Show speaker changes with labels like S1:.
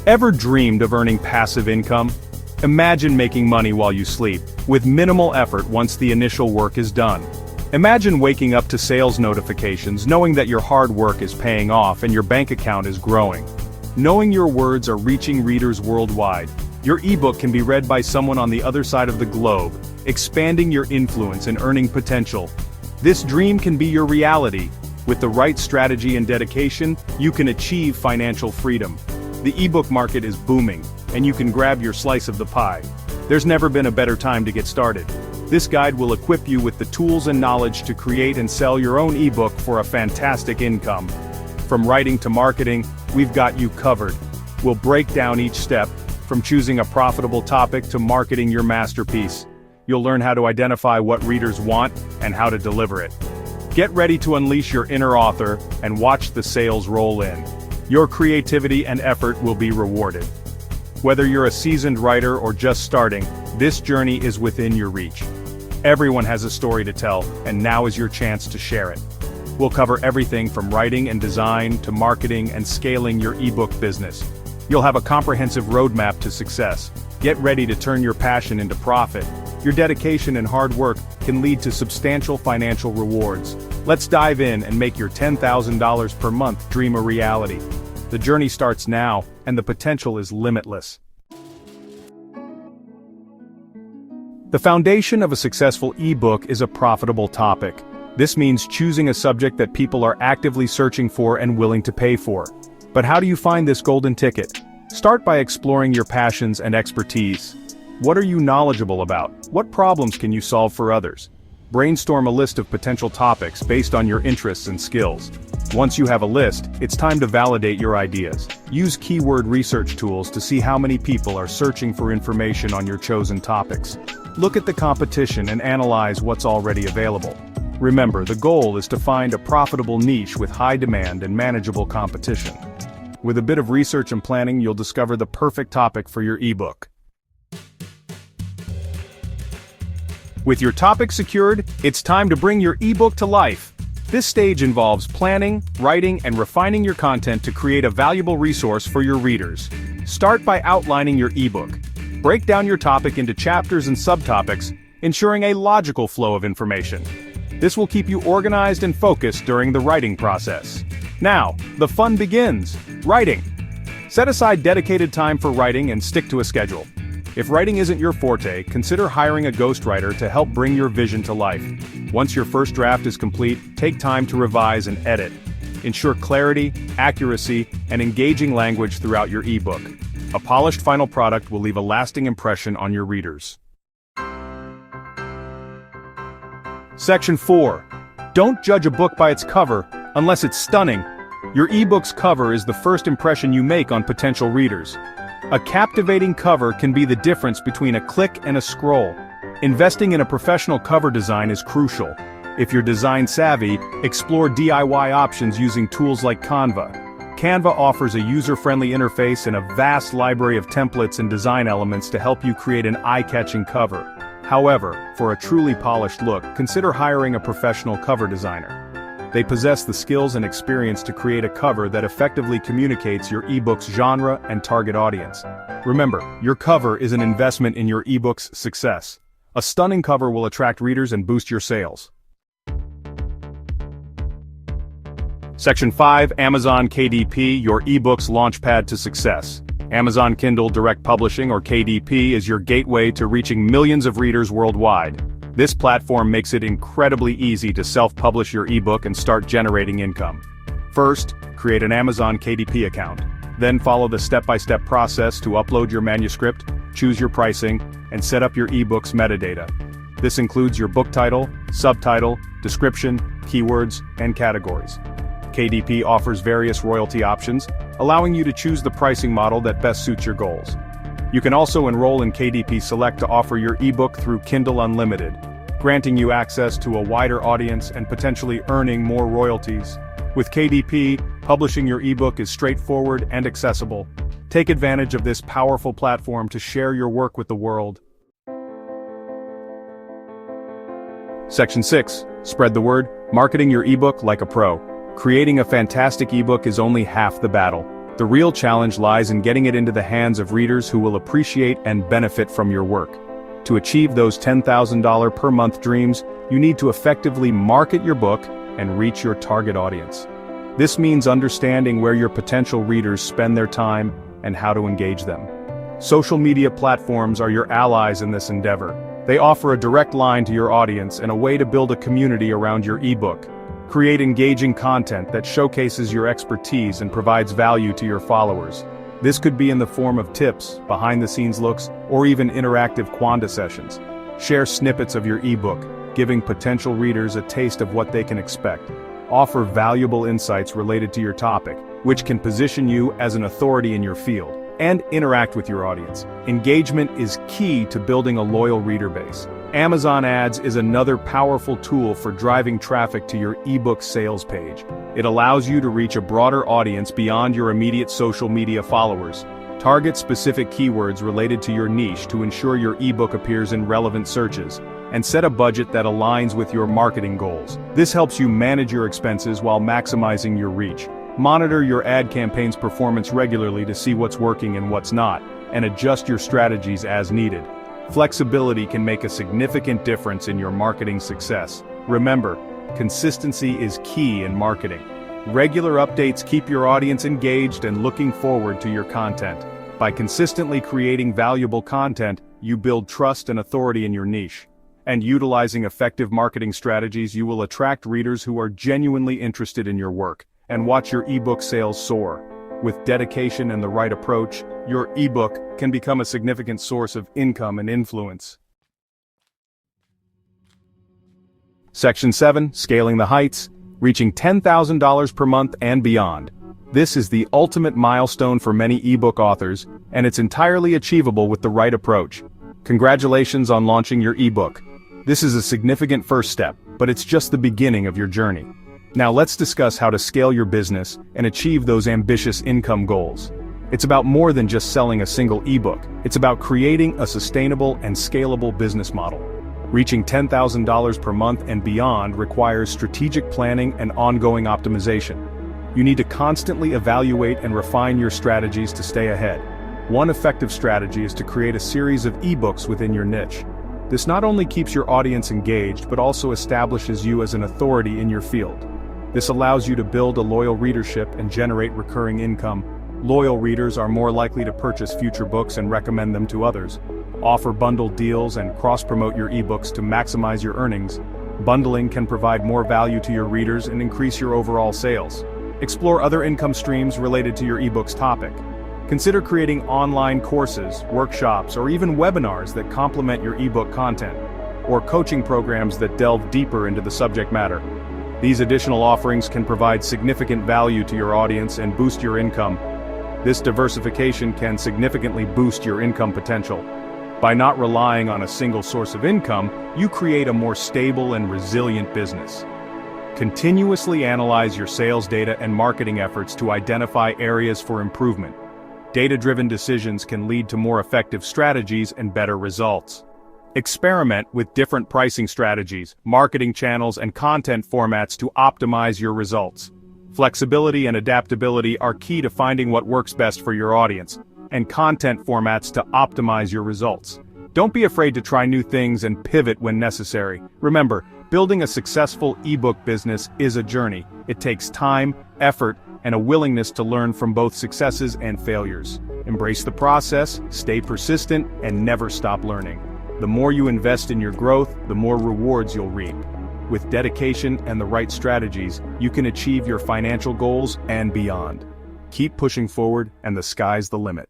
S1: Ever dreamed of earning passive income? Imagine making money while you sleep, with minimal effort once the initial work is done. Imagine waking up to sales notifications knowing that your hard work is paying off and your bank account is growing. Knowing your words are reaching readers worldwide. Your ebook can be read by someone on the other side of the globe, expanding your influence and earning potential. This dream can be your reality. With the right strategy and dedication, you can achieve financial freedom. The ebook market is booming, and you can grab your slice of the pie. There's never been a better time to get started. This guide will equip you with the tools and knowledge to create and sell your own ebook for a fantastic income. From writing to marketing, we've got you covered. We'll break down each step, from choosing a profitable topic to marketing your masterpiece. You'll learn how to identify what readers want and how to deliver it. Get ready to unleash your inner author and watch the sales roll in. Your creativity and effort will be rewarded. Whether you're a seasoned writer or just starting, this journey is within your reach. Everyone has a story to tell, and now is your chance to share it. We'll cover everything from writing and design to marketing and scaling your ebook business. You'll have a comprehensive roadmap to success. Get ready to turn your passion into profit. Your dedication and hard work can lead to substantial financial rewards. Let's dive in and make your $10,000 per month dream a reality. The journey starts now, and the potential is limitless. The foundation of a successful ebook is a profitable topic. This means choosing a subject that people are actively searching for and willing to pay for. But how do you find this golden ticket? Start by exploring your passions and expertise. What are you knowledgeable about? What problems can you solve for others? Brainstorm a list of potential topics based on your interests and skills. Once you have a list, it's time to validate your ideas. Use keyword research tools to see how many people are searching for information on your chosen topics. Look at the competition and analyze what's already available. Remember, the goal is to find a profitable niche with high demand and manageable competition. With a bit of research and planning, you'll discover the perfect topic for your ebook. With your topic secured, it's time to bring your ebook to life. This stage involves planning, writing, and refining your content to create a valuable resource for your readers. Start by outlining your ebook. Break down your topic into chapters and subtopics, ensuring a logical flow of information. This will keep you organized and focused during the writing process. Now, the fun begins. Writing. Set aside dedicated time for writing and stick to a schedule. If writing isn't your forte, consider hiring a ghostwriter to help bring your vision to life. Once your first draft is complete, take time to revise and edit. Ensure clarity, accuracy, and engaging language throughout your ebook. A polished final product will leave a lasting impression on your readers. Section 4. Don't judge a book by its cover, unless it's stunning. Your ebook's cover is the first impression you make on potential readers. A captivating cover can be the difference between a click and a scroll. Investing in a professional cover design is crucial. If you're design savvy, explore DIY options using tools like Canva. Canva offers a user-friendly interface and a vast library of templates and design elements to help you create an eye-catching cover. However, for a truly polished look, consider hiring a professional cover designer. They possess the skills and experience to create a cover that effectively communicates your ebook's genre and target audience. Remember, your cover is an investment in your ebook's success. A stunning cover will attract readers and boost your sales. Section 5. Amazon KDP, your ebook's launchpad to success. Amazon Kindle Direct Publishing, or KDP, is your gateway to reaching millions of readers worldwide. This platform makes it incredibly easy to self-publish your ebook and start generating income. First, create an Amazon KDP account. Then follow the step-by-step process to upload your manuscript, choose your pricing, and set up your ebook's metadata. This includes your book title, subtitle, description, keywords, and categories. KDP offers various royalty options, allowing you to choose the pricing model that best suits your goals. You can also enroll in KDP Select to offer your ebook through Kindle Unlimited, granting you access to a wider audience and potentially earning more royalties. With KDP, publishing your ebook is straightforward and accessible. Take advantage of this powerful platform to share your work with the world. Section 6. Spread the word, marketing your ebook like a pro. Creating a fantastic ebook is only half the battle. The real challenge lies in getting it into the hands of readers who will appreciate and benefit from your work. To achieve those $10,000 per month dreams, you need to effectively market your book and reach your target audience. This means understanding where your potential readers spend their time and how to engage them. Social media platforms are your allies in this endeavor. They offer a direct line to your audience and a way to build a community around your ebook. Create engaging content that showcases your expertise and provides value to your followers. This could be in the form of tips, behind-the-scenes looks, or even interactive Quanda sessions. Share snippets of your ebook, giving potential readers a taste of what they can expect. Offer valuable insights related to your topic, which can position you as an authority in your field. And interact with your audience. Engagement is key to building a loyal reader base. Amazon Ads is another powerful tool for driving traffic to your ebook sales page. It allows you to reach a broader audience beyond your immediate social media followers. Target specific keywords related to your niche to ensure your ebook appears in relevant searches, and set a budget that aligns with your marketing goals. This helps you manage your expenses while maximizing your reach. Monitor your ad campaign's performance regularly to see what's working and what's not, and adjust your strategies as needed. Flexibility can make a significant difference in your marketing success. Remember, consistency is key in marketing. Regular updates keep your audience engaged and looking forward to your content. By consistently creating valuable content, you build trust and authority in your niche. And utilizing effective marketing strategies, you will attract readers who are genuinely interested in your work, and watch your ebook sales soar. With dedication and the right approach, your ebook can become a significant source of income and influence. Section 7, Scaling the Heights, reaching $10,000 per month and beyond. This is the ultimate milestone for many ebook authors, and it's entirely achievable with the right approach. Congratulations on launching your ebook. This is a significant first step, but it's just the beginning of your journey. Now let's discuss how to scale your business and achieve those ambitious income goals. It's about more than just selling a single ebook. It's about creating a sustainable and scalable business model. Reaching $10,000 per month and beyond requires strategic planning and ongoing optimization. You need to constantly evaluate and refine your strategies to stay ahead. One effective strategy is to create a series of ebooks within your niche. This not only keeps your audience engaged, but also establishes you as an authority in your field. This allows you to build a loyal readership and generate recurring income. Loyal readers are more likely to purchase future books and recommend them to others. Offer bundled deals and cross-promote your ebooks to maximize your earnings. Bundling can provide more value to your readers and increase your overall sales. Explore other income streams related to your ebook's topic. Consider creating online courses, workshops, or even webinars that complement your ebook content, or coaching programs that delve deeper into the subject matter. These additional offerings can provide significant value to your audience and boost your income. This diversification can significantly boost your income potential. By not relying on a single source of income, you create a more stable and resilient business. Continuously analyze your sales data and marketing efforts to identify areas for improvement. Data-driven decisions can lead to more effective strategies and better results. Experiment with different pricing strategies, marketing channels, and content formats to optimize your results. Flexibility and adaptability are key to finding what works best for your audience, and content formats to optimize your results. Don't be afraid to try new things and pivot when necessary. Remember, building a successful ebook business is a journey. It takes time, effort, and a willingness to learn from both successes and failures. Embrace the process, stay persistent, and never stop learning. The more you invest in your growth, the more rewards you'll reap. With dedication and the right strategies, you can achieve your financial goals and beyond. Keep pushing forward, and the sky's the limit.